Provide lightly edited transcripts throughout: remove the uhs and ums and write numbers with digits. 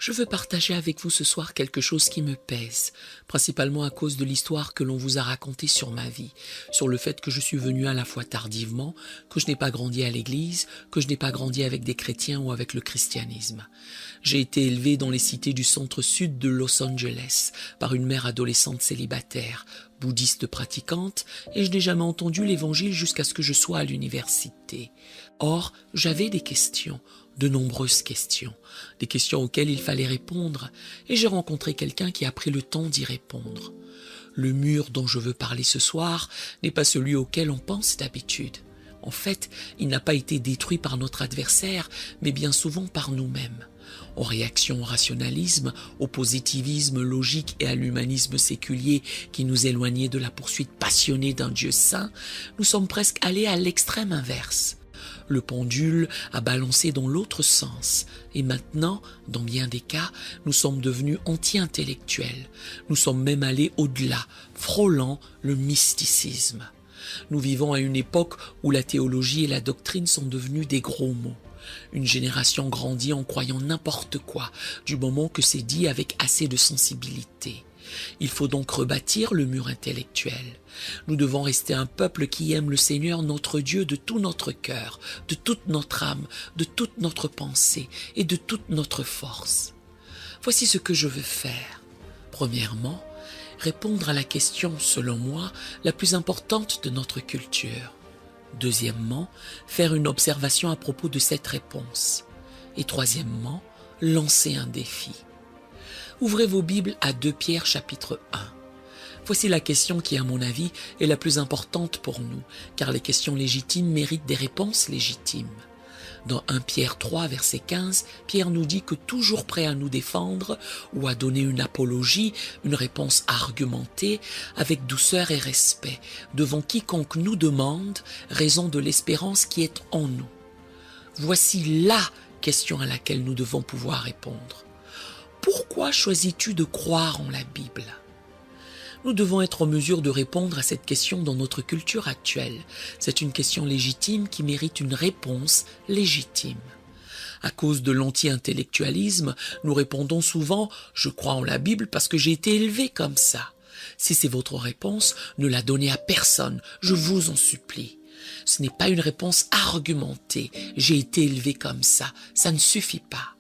Je veux partager avec vous ce soir quelque chose qui me pèse, principalement à cause de l'histoire que l'on vous a racontée sur ma vie, sur le fait que je suis venu à la fois tardivement, que je n'ai pas grandi à l'église, que je n'ai pas grandi avec des chrétiens ou avec le christianisme. J'ai été élevé dans les cités du centre-sud de Los Angeles par une mère adolescente célibataire, bouddhiste pratiquante, et je n'ai jamais entendu l'évangile jusqu'à ce que je sois à l'université. Or, j'avais des questions, de nombreuses questions, des questions auxquelles il fallait répondre, et j'ai rencontré quelqu'un qui a pris le temps d'y répondre. Le mur dont je veux parler ce soir n'est pas celui auquel on pense d'habitude. En fait, il n'a pas été détruit par notre adversaire, mais bien souvent par nous-mêmes. En réaction au rationalisme, au positivisme logique et à l'humanisme séculier qui nous éloignait de la poursuite passionnée d'un Dieu saint, nous sommes presque allés à l'extrême inverse. Le pendule a balancé dans l'autre sens, et maintenant, dans bien des cas, nous sommes devenus anti-intellectuels. Nous sommes même allés au-delà, frôlant le mysticisme. Nous vivons à une époque où la théologie et la doctrine sont devenus des gros mots. Une génération grandit en croyant n'importe quoi, du moment que c'est dit avec assez de sensibilité. Il faut donc rebâtir le mur intellectuel. Nous devons rester un peuple qui aime le Seigneur notre Dieu de tout notre cœur, de toute notre âme, de toute notre pensée et de toute notre force. Voici ce que je veux faire. Premièrement, répondre à la question, selon moi, la plus importante de notre culture. Deuxièmement, faire une observation à propos de cette réponse. Et troisièmement, lancer un défi. Ouvrez vos Bibles à 2 Pierre chapitre 1. Voici la question qui, à mon avis, est la plus importante pour nous, car les questions légitimes méritent des réponses légitimes. Dans 1 Pierre 3, verset 15, Pierre nous dit que toujours prêt à nous défendre ou à donner une apologie, une réponse argumentée, avec douceur et respect, devant quiconque nous demande, raison de l'espérance qui est en nous. Voici la question à laquelle nous devons pouvoir répondre. Pourquoi choisis-tu de croire en la Bible ? Nous devons être en mesure de répondre à cette question dans notre culture actuelle. C'est une question légitime qui mérite une réponse légitime. À cause de l'anti-intellectualisme, nous répondons souvent « Je crois en la Bible parce que j'ai été élevé comme ça ». Si c'est votre réponse, ne la donnez à personne, je vous en supplie. Ce n'est pas une réponse argumentée « J'ai été élevé comme ça », ça ne suffit pas.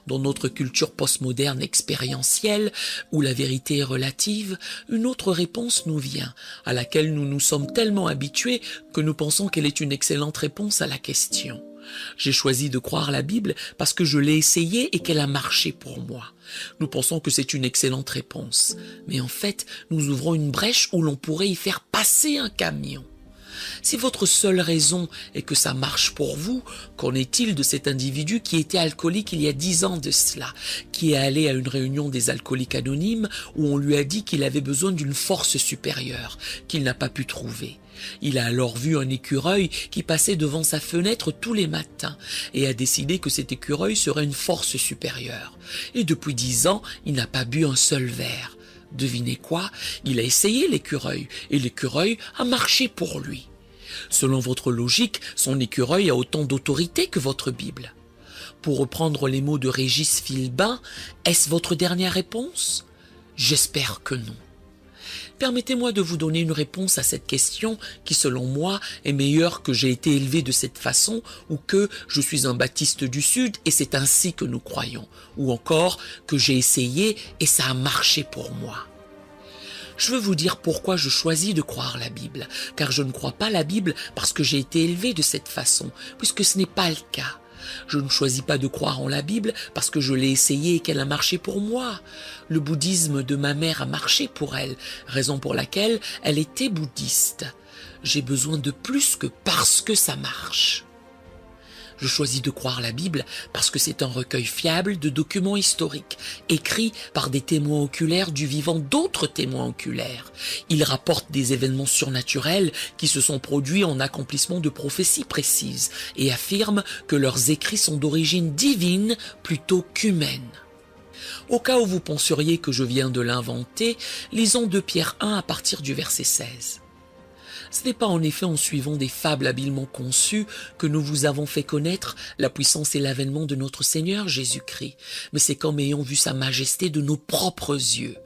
Dans notre culture postmoderne expérientielle, où la vérité est relative, une autre réponse nous vient, à laquelle nous nous sommes tellement habitués que nous pensons qu'elle est une excellente réponse à la question. J'ai choisi de croire la Bible parce que je l'ai essayée et qu'elle a marché pour moi. Nous pensons que c'est une excellente réponse, mais en fait, nous ouvrons une brèche où l'on pourrait y faire passer un camion. Si votre seule raison est que ça marche pour vous, qu'en est-il de cet individu qui était alcoolique il y a 10 ans de cela, qui est allé à une réunion des alcooliques anonymes où on lui a dit qu'il avait besoin d'une force supérieure, qu'il n'a pas pu trouver. Il a alors vu un écureuil qui passait devant sa fenêtre tous les matins et a décidé que cet écureuil serait une force supérieure. Et depuis 10 ans, il n'a pas bu un seul verre. Devinez quoi? Il a essayé l'écureuil et l'écureuil a marché pour lui. Selon votre logique, son écureuil a autant d'autorité que votre Bible. Pour reprendre les mots de Régis Philbin, est-ce votre dernière réponse? J'espère que non. Permettez-moi de vous donner une réponse à cette question qui, selon moi, est meilleure que j'ai été élevé de cette façon ou que je suis un baptiste du Sud et c'est ainsi que nous croyons, ou encore que j'ai essayé et ça a marché pour moi. Je veux vous dire pourquoi je choisis de croire la Bible, car je ne crois pas la Bible parce que j'ai été élevé de cette façon, puisque ce n'est pas le cas. Je ne choisis pas de croire en la Bible parce que je l'ai essayé et qu'elle a marché pour moi. Le bouddhisme de ma mère a marché pour elle, raison pour laquelle elle était bouddhiste. J'ai besoin de plus que parce que ça marche. Je choisis de croire la Bible parce que c'est un recueil fiable de documents historiques, écrits par des témoins oculaires du vivant d'autres témoins oculaires. Il rapporte des événements surnaturels qui se sont produits en accomplissement de prophéties précises et affirme que leurs écrits sont d'origine divine plutôt qu'humaine. Au cas où vous penseriez que je viens de l'inventer, lisons 2 Pierre 1 à partir du verset 16. Ce n'est pas en effet en suivant des fables habilement conçues que nous vous avons fait connaître la puissance et l'avènement de notre Seigneur Jésus-Christ, mais c'est comme ayant vu sa majesté de nos propres yeux.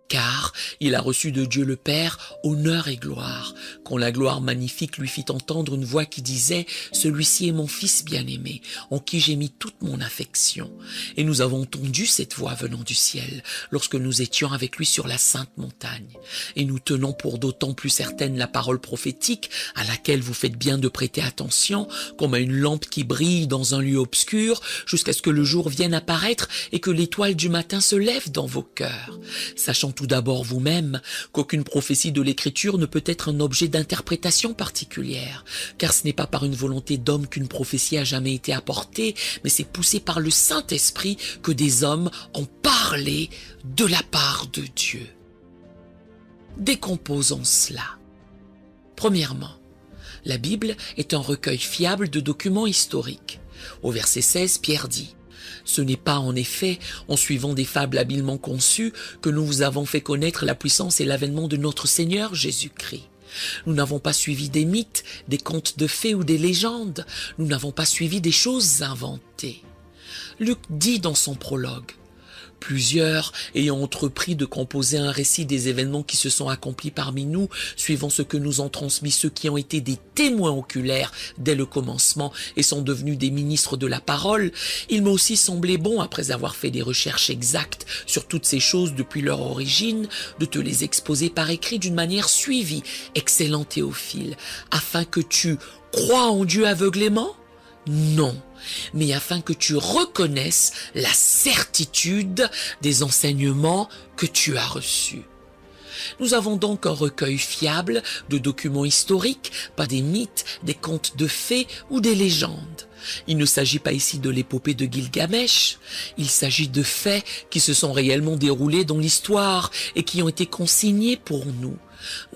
Car il a reçu de Dieu le Père honneur et gloire, quand la gloire magnifique lui fit entendre une voix qui disait « Celui-ci est mon Fils bien-aimé, en qui j'ai mis toute mon affection. » Et nous avons entendu cette voix venant du ciel, lorsque nous étions avec lui sur la sainte montagne. Et nous tenons pour d'autant plus certaine la parole prophétique, à laquelle vous faites bien de prêter attention, comme à une lampe qui brille dans un lieu obscur, jusqu'à ce que le jour vienne apparaître et que l'étoile du matin se lève dans vos cœurs. Sachant tout d'abord vous-même qu'aucune prophétie de l'Écriture ne peut être un objet d'interprétation particulière, car ce n'est pas par une volonté d'homme qu'une prophétie a jamais été apportée, mais c'est poussé par le Saint-Esprit que des hommes ont parlé de la part de Dieu. Décomposons cela. Premièrement, la Bible est un recueil fiable de documents historiques. Au verset 16, Pierre dit « Ce n'est pas en effet en suivant des fables habilement conçues que nous vous avons fait connaître la puissance et l'avènement de notre Seigneur Jésus-Christ. Nous n'avons pas suivi des mythes, des contes de fées ou des légendes. Nous n'avons pas suivi des choses inventées. » Luc dit dans son prologue « Plusieurs ayant entrepris de composer un récit des événements qui se sont accomplis parmi nous, suivant ce que nous ont transmis ceux qui ont été des témoins oculaires dès le commencement et sont devenus des ministres de la parole, il m'a aussi semblé bon, après avoir fait des recherches exactes sur toutes ces choses depuis leur origine, de te les exposer par écrit d'une manière suivie, excellent Théophile, afin que tu crois en Dieu aveuglément ? Non, mais afin que tu reconnaisses la certitude des enseignements que tu as reçus. Nous avons donc un recueil fiable de documents historiques, pas des mythes, des contes de fées ou des légendes. Il ne s'agit pas ici de l'épopée de Gilgamesh, il s'agit de faits qui se sont réellement déroulés dans l'histoire et qui ont été consignés pour nous.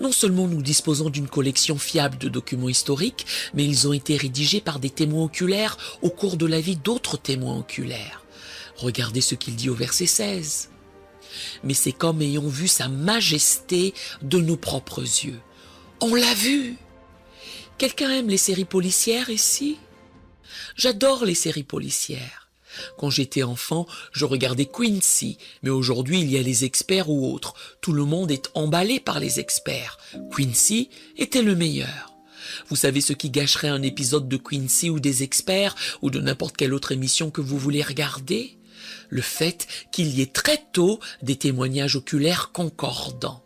Non seulement nous disposons d'une collection fiable de documents historiques, mais ils ont été rédigés par des témoins oculaires au cours de la vie d'autres témoins oculaires. Regardez ce qu'il dit au verset 16. « Mais c'est comme ayant vu sa majesté de nos propres yeux. » On l'a vu. Quelqu'un aime les séries policières ici? J'adore les séries policières. Quand j'étais enfant, je regardais Quincy, mais aujourd'hui il y a les experts ou autres. Tout le monde est emballé par les experts. Quincy était le meilleur. Vous savez ce qui gâcherait un épisode de Quincy ou des experts ou de n'importe quelle autre émission que vous voulez regarder? Le fait qu'il y ait très tôt des témoignages oculaires concordants.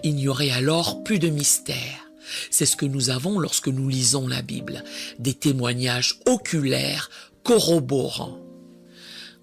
Il n'y aurait alors plus de mystère. C'est ce que nous avons lorsque nous lisons la Bible, des témoignages oculaires corroborants.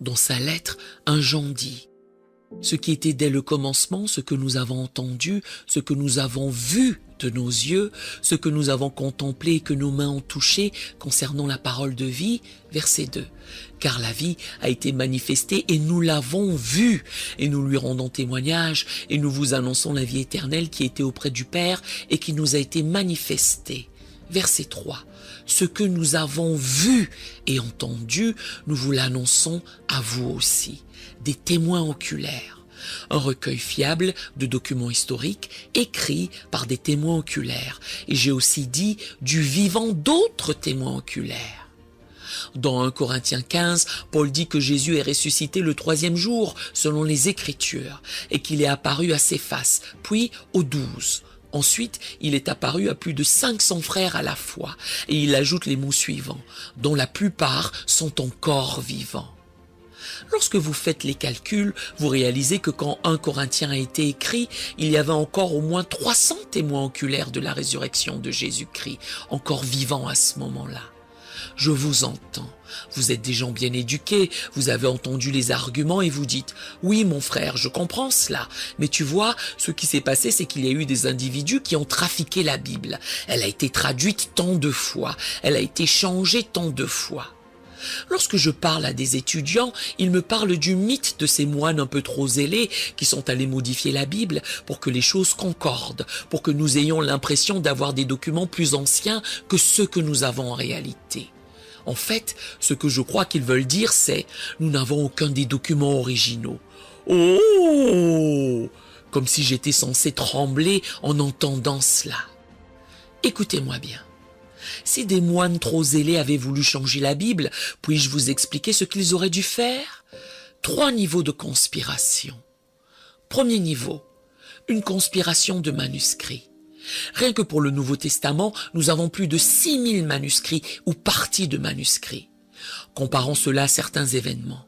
Dans sa lettre, un Jean dit « Ce qui était dès le commencement, ce que nous avons entendu, ce que nous avons vu de nos yeux, ce que nous avons contemplé et que nos mains ont touché concernant la parole de vie. » Verset 2. « Car la vie a été manifestée et nous l'avons vue, et nous lui rendons témoignage, et nous vous annonçons la vie éternelle qui était auprès du Père et qui nous a été manifestée. » Verset 3. « Ce que nous avons vu et entendu, nous vous l'annonçons à vous aussi. » Des témoins oculaires. Un recueil fiable de documents historiques écrits par des témoins oculaires. Et j'ai aussi dit du vivant d'autres témoins oculaires. Dans 1 Corinthiens 15, Paul dit que Jésus est ressuscité le 3e jour, selon les Écritures, et qu'il est apparu à Céphas, puis aux 12. Ensuite, il est apparu à plus de 500 frères à la fois, et il ajoute les mots suivants, dont la plupart sont encore vivants. Lorsque vous faites les calculs, vous réalisez que quand 1 Corinthiens a été écrit, il y avait encore au moins 300 témoins oculaires de la résurrection de Jésus-Christ, encore vivants à ce moment-là. Je vous entends. Vous êtes des gens bien éduqués, vous avez entendu les arguments et vous dites « Oui, mon frère, je comprends cela. Mais tu vois, ce qui s'est passé, c'est qu'il y a eu des individus qui ont trafiqué la Bible. Elle a été traduite tant de fois, elle a été changée tant de fois. » Lorsque je parle à des étudiants, ils me parlent du mythe de ces moines un peu trop zélés qui sont allés modifier la Bible pour que les choses concordent, pour que nous ayons l'impression d'avoir des documents plus anciens que ceux que nous avons en réalité. En fait, ce que je crois qu'ils veulent dire, c'est « nous n'avons aucun des documents originaux ». Oh! Comme si j'étais censé trembler en entendant cela. Écoutez-moi bien. Si des moines trop zélés avaient voulu changer la Bible, puis-je vous expliquer ce qu'ils auraient dû faire? 3 niveaux de conspiration. Premier niveau, une conspiration de manuscrits. Rien que pour le Nouveau Testament, nous avons plus de 6000 manuscrits ou parties de manuscrits. Comparons cela à certains événements.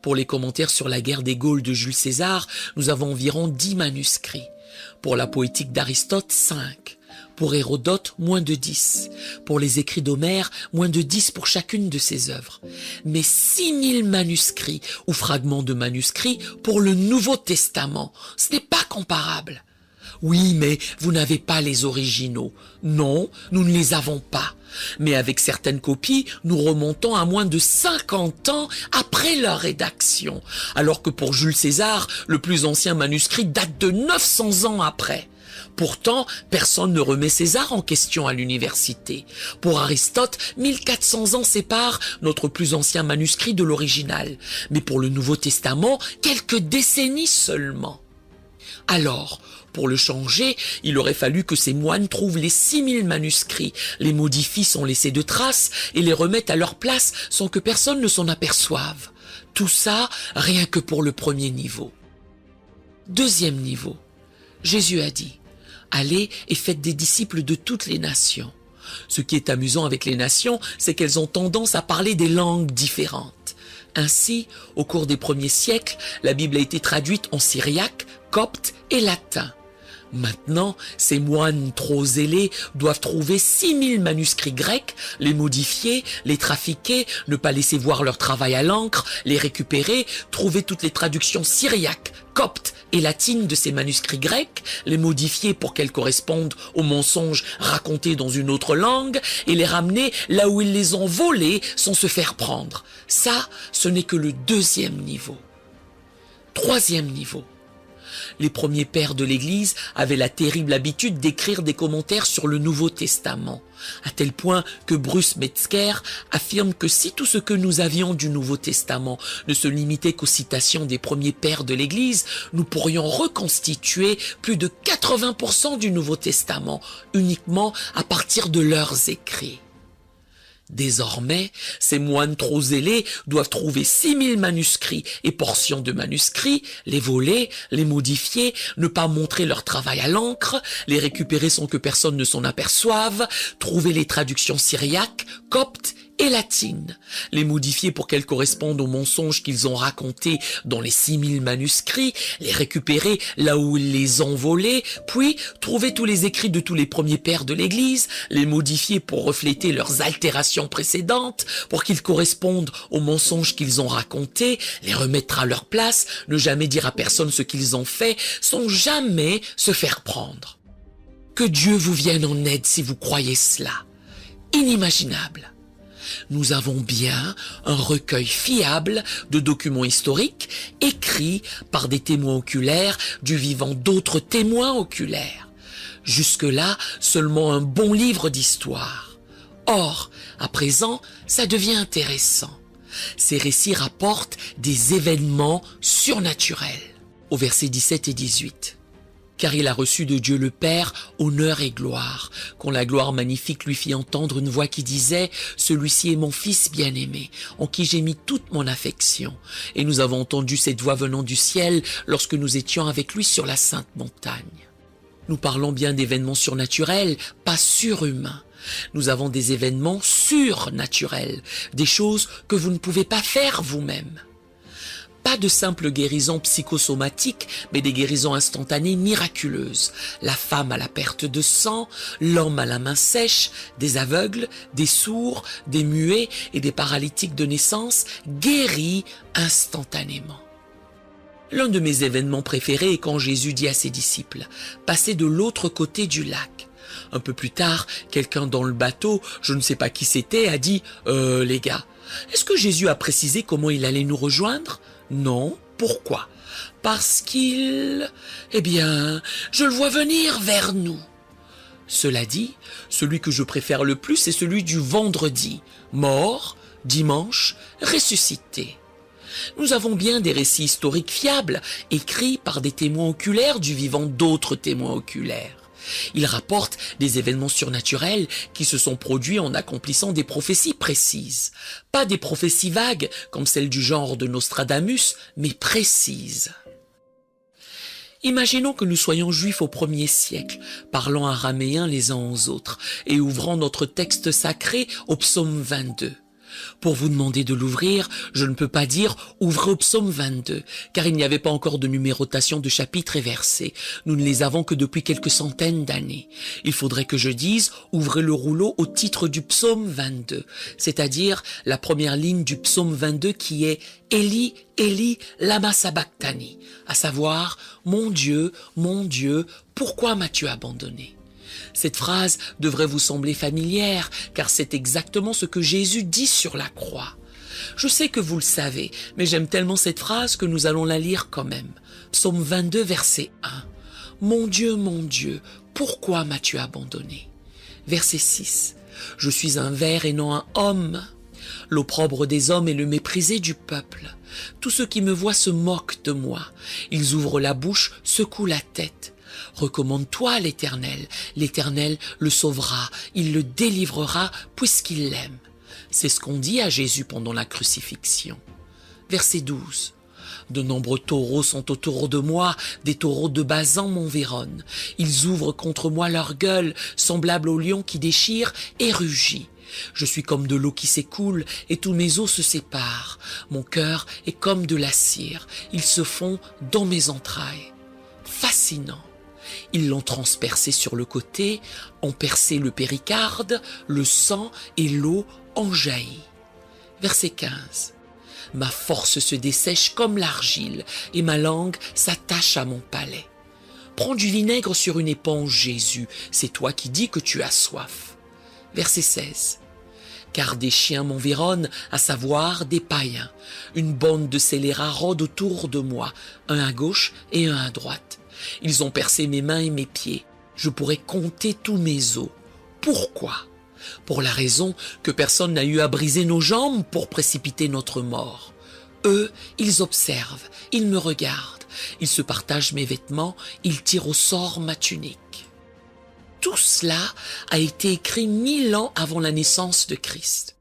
Pour les commentaires sur la guerre des Gaules de Jules César, nous avons environ 10 manuscrits. Pour la poétique d'Aristote, 5. Pour Hérodote, moins de 10. Pour les écrits d'Homère, moins de 10 pour chacune de ses œuvres. Mais 6000 manuscrits ou fragments de manuscrits pour le Nouveau Testament, ce n'est pas comparable. Oui, mais vous n'avez pas les originaux. Non, nous ne les avons pas. Mais avec certaines copies, nous remontons à moins de 50 ans après leur rédaction. Alors que pour Jules César, le plus ancien manuscrit date de 900 ans après. Pourtant, personne ne remet César en question à l'université. Pour Aristote, 1400 ans séparent notre plus ancien manuscrit de l'original. Mais pour le Nouveau Testament, quelques décennies seulement. Alors, pour le changer, il aurait fallu que ces moines trouvent les 6000 manuscrits, les modifient sans laisser de traces et les remettent à leur place sans que personne ne s'en aperçoive. Tout ça, rien que pour le premier niveau. Deuxième niveau. Jésus a dit, « Allez et faites des disciples de toutes les nations. » Ce qui est amusant avec les nations, c'est qu'elles ont tendance à parler des langues différentes. Ainsi, au cours des premiers siècles, la Bible a été traduite en syriaque, copte et latin. Maintenant, ces moines trop zélés doivent trouver 6000 manuscrits grecs, les modifier, les trafiquer, ne pas laisser voir leur travail à l'encre, les récupérer, trouver toutes les traductions syriaques, coptes et latines de ces manuscrits grecs, les modifier pour qu'elles correspondent aux mensonges racontés dans une autre langue et les ramener là où ils les ont volés sans se faire prendre. Ça, ce n'est que le deuxième niveau. Troisième niveau. Les premiers pères de l'Église avaient la terrible habitude d'écrire des commentaires sur le Nouveau Testament, à tel point que Bruce Metzger affirme que si tout ce que nous avions du Nouveau Testament ne se limitait qu'aux citations des premiers pères de l'Église, nous pourrions reconstituer plus de 80% du Nouveau Testament uniquement à partir de leurs écrits. Désormais, ces moines trop zélés doivent trouver 6000 manuscrits et portions de manuscrits, les voler, les modifier, ne pas montrer leur travail à l'encre, les récupérer sans que personne ne s'en aperçoive, trouver les traductions syriaques, coptes et latines, les modifier pour qu'elles correspondent aux mensonges qu'ils ont racontés dans les 6000 manuscrits, les récupérer là où ils les ont volés, puis trouver tous les écrits de tous les premiers pères de l'Église, les modifier pour refléter leurs altérations précédentes, pour qu'ils correspondent aux mensonges qu'ils ont racontés, les remettre à leur place, ne jamais dire à personne ce qu'ils ont fait, sans jamais se faire prendre. Que Dieu vous vienne en aide si vous croyez cela. Inimaginable. Nous avons bien un recueil fiable de documents historiques écrits par des témoins oculaires du vivant d'autres témoins oculaires. Jusque-là, seulement un bon livre d'histoire. Or, à présent, ça devient intéressant. Ces récits rapportent des événements surnaturels. Au verset 17 et 18. Car il a reçu de Dieu le Père honneur et gloire, quand la gloire magnifique lui fit entendre une voix qui disait « Celui-ci est mon Fils bien-aimé, en qui j'ai mis toute mon affection. » Et nous avons entendu cette voix venant du ciel lorsque nous étions avec lui sur la sainte montagne. Nous parlons bien d'événements surnaturels, pas surhumains. Nous avons des événements surnaturels, des choses que vous ne pouvez pas faire vous-même. Pas de simples guérisons psychosomatiques, mais des guérisons instantanées miraculeuses. La femme à la perte de sang, l'homme à la main sèche, des aveugles, des sourds, des muets et des paralytiques de naissance guéris instantanément. L'un de mes événements préférés est quand Jésus dit à ses disciples « Passez de l'autre côté du lac ». Un peu plus tard, quelqu'un dans le bateau, je ne sais pas qui c'était, a dit « les gars, est-ce que Jésus a précisé comment il allait nous rejoindre ?» Non, pourquoi? Parce qu'il... Eh bien, je le vois venir vers nous. Cela dit, celui que je préfère le plus est celui du vendredi, mort, dimanche, ressuscité. Nous avons bien des récits historiques fiables, écrits par des témoins oculaires du vivant d'autres témoins oculaires. Il rapporte des événements surnaturels qui se sont produits en accomplissant des prophéties précises. Pas des prophéties vagues, comme celles du genre de Nostradamus, mais précises. Imaginons que nous soyons juifs au 1er siècle, parlant araméen les uns aux autres, et ouvrant notre texte sacré au psaume 22. Pour vous demander de l'ouvrir, je ne peux pas dire « ouvrez au psaume 22 », car il n'y avait pas encore de numérotation de chapitres et versets. Nous ne les avons que depuis quelques centaines d'années. Il faudrait que je dise « ouvrez le rouleau au titre du psaume 22 », c'est-à-dire la première ligne du psaume 22 qui est « Eli, Eli, lama sabachthani », à savoir « Mon Dieu, pourquoi m'as-tu abandonné ?» Cette phrase devrait vous sembler familière, car c'est exactement ce que Jésus dit sur la croix. Je sais que vous le savez, mais j'aime tellement cette phrase que nous allons la lire quand même. Psaume 22, verset 1. « Mon Dieu, pourquoi m'as-tu abandonné ?» Verset 6. « Je suis un ver et non un homme. L'opprobre des hommes est le méprisé du peuple. Tous ceux qui me voient se moquent de moi. Ils ouvrent la bouche, secouent la tête. Recommande-toi l'Éternel. L'Éternel le sauvera, il le délivrera puisqu'il l'aime. » C'est ce qu'on dit à Jésus pendant la crucifixion. Verset 12. « De nombreux taureaux sont autour de moi, des taureaux de Basan m'environnent. Ils ouvrent contre moi leur gueule, semblables au lion qui déchire et rugit. Je suis comme de l'eau qui s'écoule et tous mes os se séparent. Mon cœur est comme de la cire, ils se font dans mes entrailles. » Fascinant. Ils l'ont transpercé sur le côté, ont percé le péricarde, le sang et l'eau en jaillit. Verset 15. « Ma force se dessèche comme l'argile et ma langue s'attache à mon palais. Prends du vinaigre sur une éponge, Jésus, c'est toi qui dis que tu as soif. » Verset 16. « Car des chiens m'environnent, à savoir des païens. Une bande de scélérats rôde autour de moi, un à gauche et un à droite. Ils ont percé mes mains et mes pieds. Je pourrais compter tous mes os. Pourquoi ? Pour la raison que personne n'a eu à briser nos jambes pour précipiter notre mort. Eux, ils observent, ils me regardent, ils se partagent mes vêtements, ils tirent au sort ma tunique. » Tout cela a été écrit 1000 ans avant la naissance de Christ.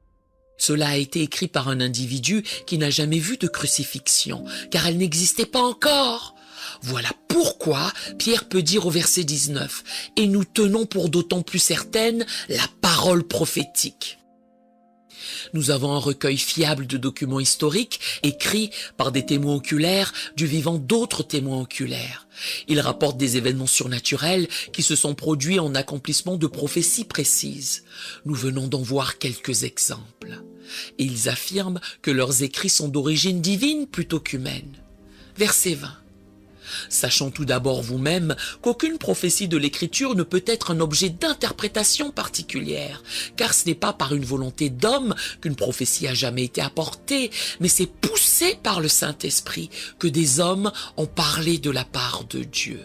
Cela a été écrit par un individu qui n'a jamais vu de crucifixion, car elle n'existait pas encore. Voilà pourquoi Pierre peut dire au verset 19 « Et nous tenons pour d'autant plus certaine la parole prophétique ». Nous avons un recueil fiable de documents historiques écrits par des témoins oculaires du vivant d'autres témoins oculaires. Ils rapportent des événements surnaturels qui se sont produits en accomplissement de prophéties précises. Nous venons d'en voir quelques exemples. Et ils affirment que leurs écrits sont d'origine divine plutôt qu'humaine. Verset 20. Sachant tout d'abord vous-même qu'aucune prophétie de l'Écriture ne peut être un objet d'interprétation particulière, car ce n'est pas par une volonté d'homme qu'une prophétie a jamais été apportée, mais c'est poussé par le Saint-Esprit que des hommes ont parlé de la part de Dieu.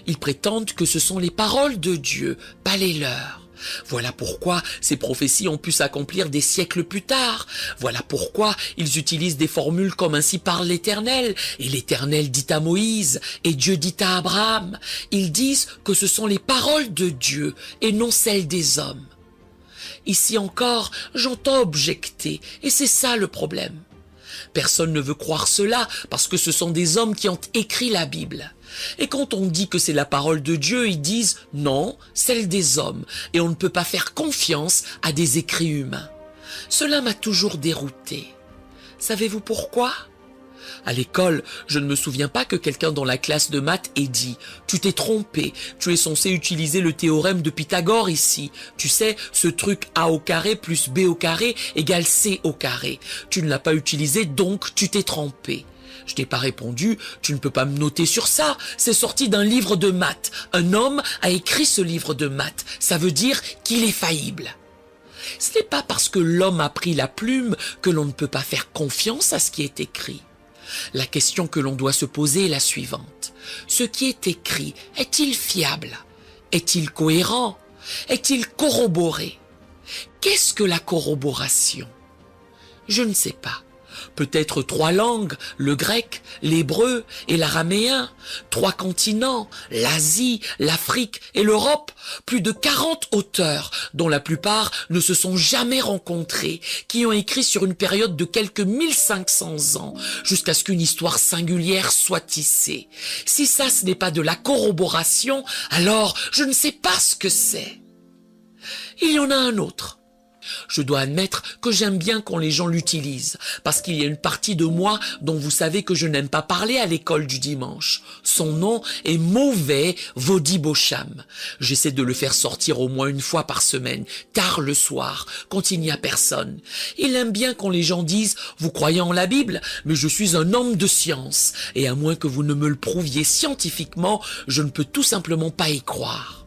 Ils prétendent que ce sont les paroles de Dieu, pas les leurs. Voilà pourquoi ces prophéties ont pu s'accomplir des siècles plus tard. Voilà pourquoi ils utilisent des formules comme « ainsi parle l'Éternel » et l'Éternel dit à Moïse et Dieu dit à Abraham. Ils disent que ce sont les paroles de Dieu et non celles des hommes. Ici encore, j'entends objecter et c'est ça le problème. Personne ne veut croire cela parce que ce sont des hommes qui ont écrit la Bible. Et quand on dit que c'est la parole de Dieu, ils disent « non, celle des hommes » et on ne peut pas faire confiance à des écrits humains. Cela m'a toujours dérouté. Savez-vous pourquoi ? À l'école, je ne me souviens pas que quelqu'un dans la classe de maths ait dit « tu t'es trompé, tu es censé utiliser le théorème de Pythagore ici. Tu sais, ce truc A au carré plus B au carré égale C au carré. Tu ne l'as pas utilisé, donc tu t'es trompé. » Je n'ai pas répondu, tu ne peux pas me noter sur ça, c'est sorti d'un livre de maths. Un homme a écrit ce livre de maths, ça veut dire qu'il est faillible. Ce n'est pas parce que l'homme a pris la plume que l'on ne peut pas faire confiance à ce qui est écrit. La question que l'on doit se poser est la suivante. Ce qui est écrit, est-il fiable? Est-il cohérent? Est-il corroboré? Qu'est-ce que la corroboration? Je ne sais pas. Peut-être 3 langues, le grec, l'hébreu et l'araméen, 3 continents, l'Asie, l'Afrique et l'Europe, plus de 40 auteurs, dont la plupart ne se sont jamais rencontrés, qui ont écrit sur une période de quelques 1500 ans, jusqu'à ce qu'une histoire singulière soit tissée. Si ça, ce n'est pas de la corroboration, alors je ne sais pas ce que c'est. Il y en a un autre. Je dois admettre que j'aime bien quand les gens l'utilisent, parce qu'il y a une partie de moi dont vous savez que je n'aime pas parler à l'école du dimanche. Son nom est Mauvais Vodi Bocham. J'essaie de le faire sortir au moins une fois par semaine, tard le soir, quand il n'y a personne. Il aime bien quand les gens disent « Vous croyez en la Bible, mais je suis un homme de science, et à moins que vous ne me le prouviez scientifiquement, je ne peux tout simplement pas y croire. »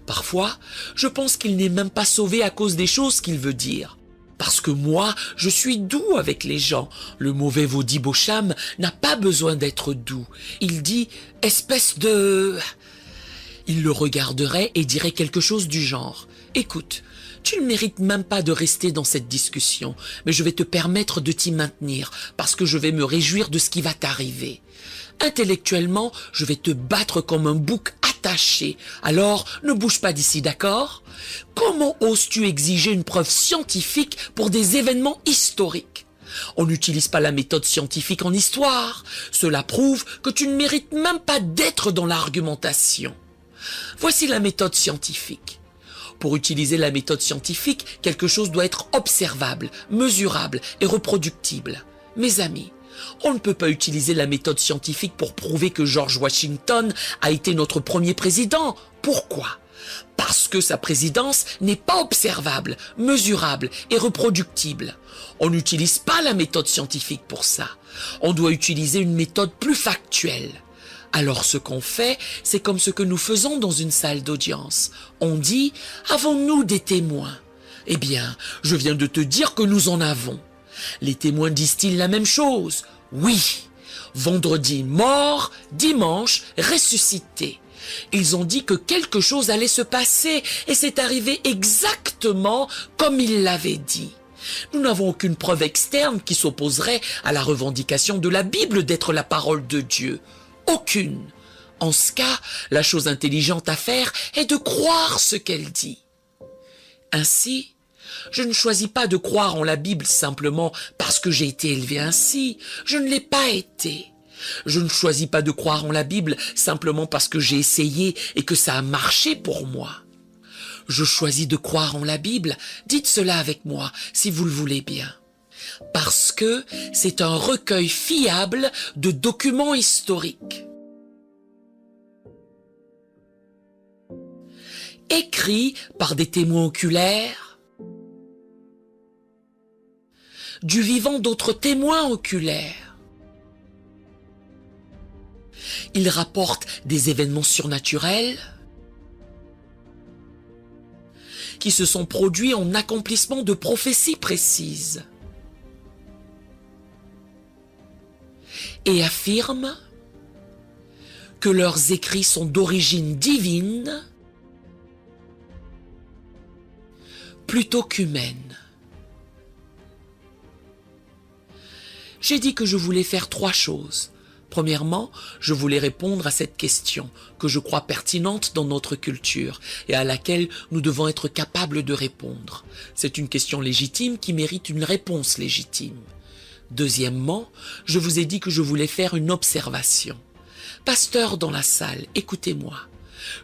Parfois, je pense qu'il n'est même pas sauvé à cause des choses qu'il veut dire. Parce que moi, je suis doux avec les gens. Le mauvais Vodi Bocham n'a pas besoin d'être doux. Il dit « espèce de... » Il le regarderait et dirait quelque chose du genre « Écoute, tu ne mérites même pas de rester dans cette discussion, mais je vais te permettre de t'y maintenir parce que je vais me réjouir de ce qui va t'arriver. Intellectuellement, je vais te battre comme un bouc attaché. Alors, ne bouge pas d'ici, d'accord? Comment oses-tu exiger une preuve scientifique pour des événements historiques? On n'utilise pas la méthode scientifique en histoire. Cela prouve que tu ne mérites même pas d'être dans l'argumentation. Voici la méthode scientifique. Pour utiliser la méthode scientifique, quelque chose doit être observable, mesurable et reproductible. Mes amis, on ne peut pas utiliser la méthode scientifique pour prouver que George Washington a été notre premier président. Pourquoi? Parce que sa présidence n'est pas observable, mesurable et reproductible. On n'utilise pas la méthode scientifique pour ça. On doit utiliser une méthode plus factuelle. Alors ce qu'on fait, c'est comme ce que nous faisons dans une salle d'audience. On dit « Avons-nous des témoins ?» Eh bien, je viens de te dire que nous en avons. Les témoins disent-ils la même chose? Oui. Vendredi mort, dimanche ressuscité. Ils ont dit que quelque chose allait se passer et c'est arrivé exactement comme ils l'avaient dit. Nous n'avons aucune preuve externe qui s'opposerait à la revendication de la Bible d'être la parole de Dieu. Aucune. En ce cas, la chose intelligente à faire est de croire ce qu'elle dit. Ainsi, je ne choisis pas de croire en la Bible simplement parce que j'ai été élevé ainsi. Je ne l'ai pas été. Je ne choisis pas de croire en la Bible simplement parce que j'ai essayé et que ça a marché pour moi. Je choisis de croire en la Bible, dites cela avec moi si vous le voulez bien. Parce que c'est un recueil fiable de documents historiques. Écrit par des témoins oculaires, du vivant d'autres témoins oculaires. Il rapporte des événements surnaturels qui se sont produits en accomplissement de prophéties précises et affirme que leurs écrits sont d'origine divine plutôt qu'humaine. J'ai dit que je voulais faire 3 choses. Premièrement, je voulais répondre à cette question que je crois pertinente dans notre culture et à laquelle nous devons être capables de répondre. C'est une question légitime qui mérite une réponse légitime. Deuxièmement, je vous ai dit que je voulais faire une observation. Pasteur dans la salle, écoutez-moi.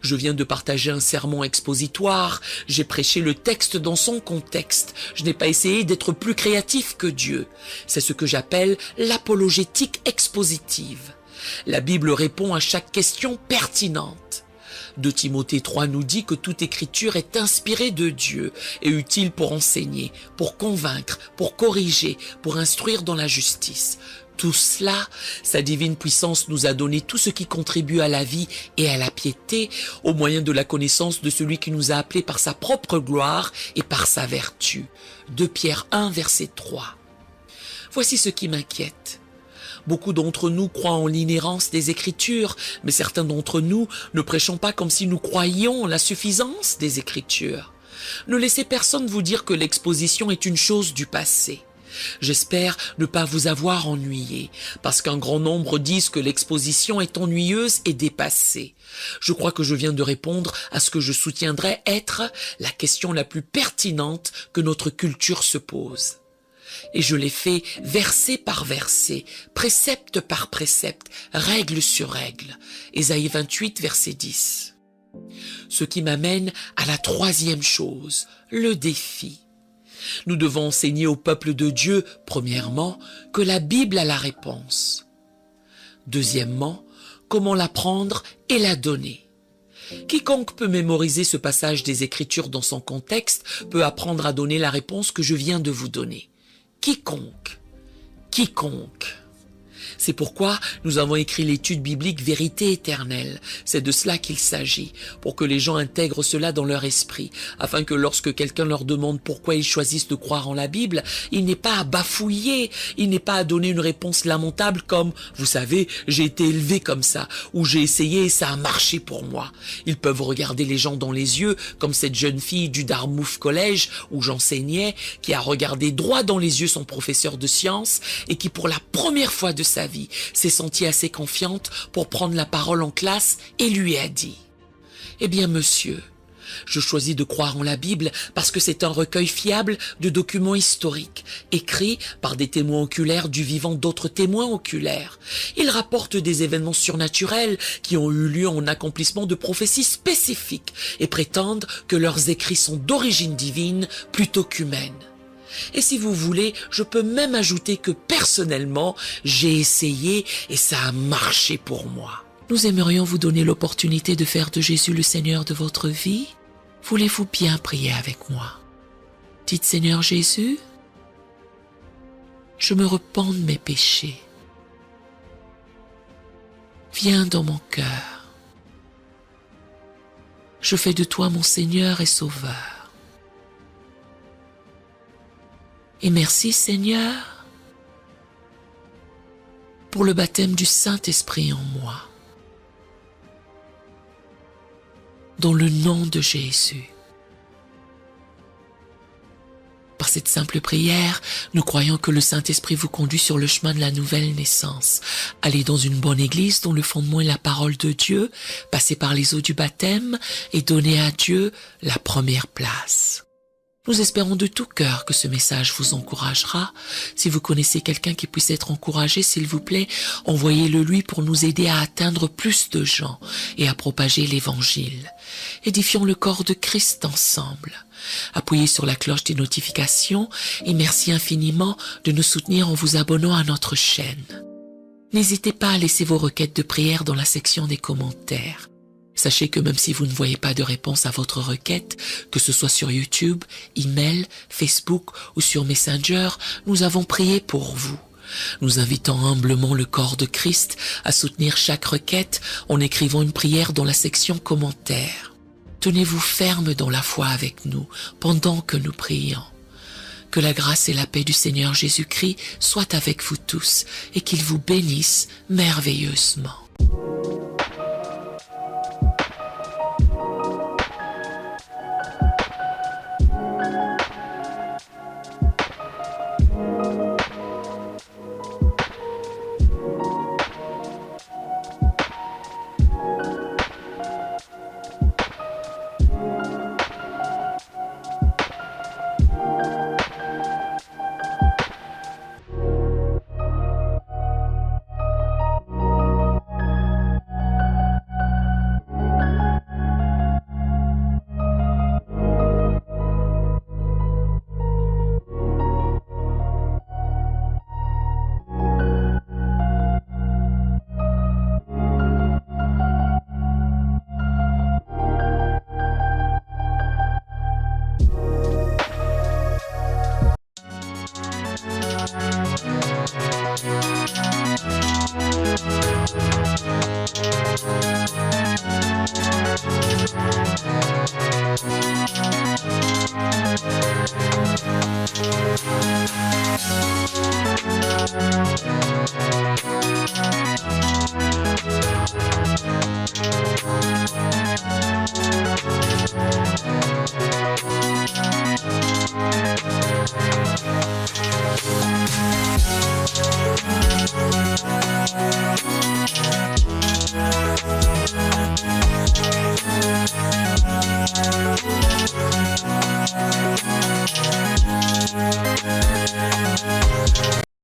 Je viens de partager un sermon expositoire, j'ai prêché le texte dans son contexte, je n'ai pas essayé d'être plus créatif que Dieu. C'est ce que j'appelle l'apologétique expositive. La Bible répond à chaque question pertinente. 2 Timothée 3 nous dit que toute écriture est inspirée de Dieu et utile pour enseigner, pour convaincre, pour corriger, pour instruire dans la justice. Tout cela, sa divine puissance nous a donné tout ce qui contribue à la vie et à la piété au moyen de la connaissance de celui qui nous a appelés par sa propre gloire et par sa vertu. 2 Pierre 1, verset 3. Voici ce qui m'inquiète. Beaucoup d'entre nous croient en l'inhérence des Écritures, mais certains d'entre nous ne prêchons pas comme si nous croyions en la suffisance des Écritures. Ne laissez personne vous dire que l'exposition est une chose du passé. J'espère ne pas vous avoir ennuyé, parce qu'un grand nombre disent que l'exposition est ennuyeuse et dépassée. Je crois que je viens de répondre à ce que je soutiendrais être la question la plus pertinente que notre culture se pose. Et je l'ai fait verset par verset, précepte par précepte, règle sur règle. Ésaïe 28, verset 10. Ce qui m'amène à la troisième chose, le défi. Nous devons enseigner au peuple de Dieu, premièrement, que la Bible a la réponse. Deuxièmement, comment l'apprendre et la donner. Quiconque peut mémoriser ce passage des Écritures dans son contexte peut apprendre à donner la réponse que je viens de vous donner. Quiconque. C'est pourquoi nous avons écrit l'étude biblique Vérité éternelle. C'est de cela qu'il s'agit, pour que les gens intègrent cela dans leur esprit, afin que lorsque quelqu'un leur demande pourquoi ils choisissent de croire en la Bible, il n'est pas à bafouiller, il n'est pas à donner une réponse lamentable comme « Vous savez, j'ai été élevé comme ça » ou « J'ai essayé et ça a marché pour moi ». Ils peuvent regarder les gens dans les yeux, comme cette jeune fille du Dartmouth College où j'enseignais, qui a regardé droit dans les yeux son professeur de sciences et qui pour la première fois de sa vie s'est sentie assez confiante pour prendre la parole en classe et lui a dit « Eh bien monsieur, je choisis de croire en la Bible parce que c'est un recueil fiable de documents historiques, écrits par des témoins oculaires du vivant d'autres témoins oculaires. Ils rapportent des événements surnaturels qui ont eu lieu en accomplissement de prophéties spécifiques et prétendent que leurs écrits sont d'origine divine plutôt qu'humaine. Et si vous voulez, je peux même ajouter que personnellement, j'ai essayé et ça a marché pour moi. Nous aimerions vous donner l'opportunité de faire de Jésus le Seigneur de votre vie. Voulez-vous bien prier avec moi? Dites Seigneur Jésus, je me repens de mes péchés. Viens dans mon cœur. Je fais de toi mon Seigneur et Sauveur. Et merci Seigneur pour le baptême du Saint-Esprit en moi. Dans le nom de Jésus. Par cette simple prière, nous croyons que le Saint-Esprit vous conduit sur le chemin de la nouvelle naissance. Allez dans une bonne église dont le fondement est la parole de Dieu, passez par les eaux du baptême et donnez à Dieu la première place. Nous espérons de tout cœur que ce message vous encouragera. Si vous connaissez quelqu'un qui puisse être encouragé, s'il vous plaît, envoyez-le lui pour nous aider à atteindre plus de gens et à propager l'évangile. Édifions le corps de Christ ensemble. Appuyez sur la cloche des notifications et merci infiniment de nous soutenir en vous abonnant à notre chaîne. N'hésitez pas à laisser vos requêtes de prière dans la section des commentaires. Sachez que même si vous ne voyez pas de réponse à votre requête, que ce soit sur YouTube, email, Facebook ou sur Messenger, nous avons prié pour vous. Nous invitons humblement le corps de Christ à soutenir chaque requête en écrivant une prière dans la section commentaires. Tenez-vous ferme dans la foi avec nous pendant que nous prions. Que la grâce et la paix du Seigneur Jésus-Christ soient avec vous tous et qu'il vous bénisse merveilleusement.